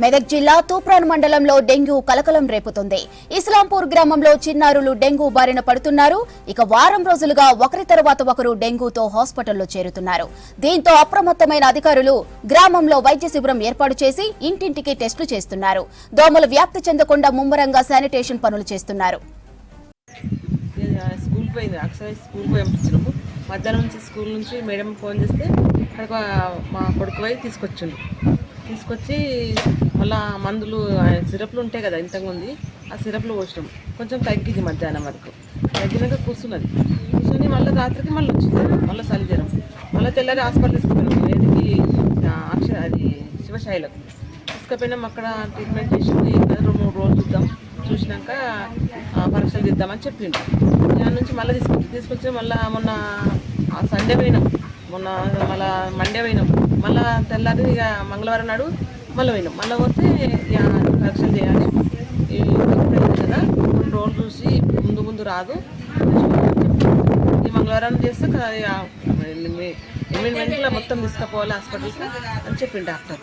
మెదక్ జిల్లా తూప్రాన్ మండలంలో డెంగ్యూ కలకలం రేపుతుంది. ఇస్లాంపూర్ గ్రామంలో చిన్నారులు డెంగ్యూ బారిన పడుతున్నారు. ఇక వారం రోజులుగా ఒకరి తర్వాత ఒకరు డెంగ్యూతో హాస్పిటల్లో చేరుతున్నారు. దీంతో అప్రమత్తమైన అధికారులు గ్రామంలో వైద్య శిబిరం ఏర్పాటు చేసి ఇంటింటికి టెస్టులు చేస్తున్నారు. దోమలు వ్యాప్తి చెందకుండా ముమ్మరంగా శానిటేషన్ పనులు చేస్తున్నారు. మధ్యాహ్నం నుంచి స్కూల్ నుంచి మేడం ఫోన్ చేస్తే అక్కడ మా కొడుకు పోయి తీసుకొచ్చి మళ్ళీ మందులు సిరప్లు ఉంటాయి కదా ఇంతకుముందు ఆ సిరప్లు పోసినాం. కొంచెం తగ్గింది మధ్యాహ్నం వరకు. తగ్గినాక కూర్చొని మళ్ళీ రాత్రికి మళ్ళీ వచ్చింది. మళ్ళీ చలి జ్వరం. మళ్ళీ తెల్లారి హాస్పిటల్ తీసుకుపోయినాం. ఏదికి అది శివశైలం తీసుకుపోయినాం. అక్కడ ట్రీట్మెంట్ చేసి 2-3 రోజులు చూసినాక పరీక్షలు చేద్దామని చెప్పిండు. దాని నుంచి మళ్ళీ తీసుకొచ్చి మళ్ళీ మొన్న సండే పోయినాం. మళ్ళీ మండే పోయినాం. మళ్ళీ తెల్లారి ఇక మంగళవారం నాడు మళ్ళీ పోయినాం. మళ్ళీ పోతే పరీక్షలు చేయాలి కదా 2 రోజులు చూసి ముందు రాదు, ఈ మంగళవారం చేస్తే 8 గంటల మొత్తం తీసుకుపోవాలి హాస్పిటల్కి అని చెప్పిండు డాక్టర్.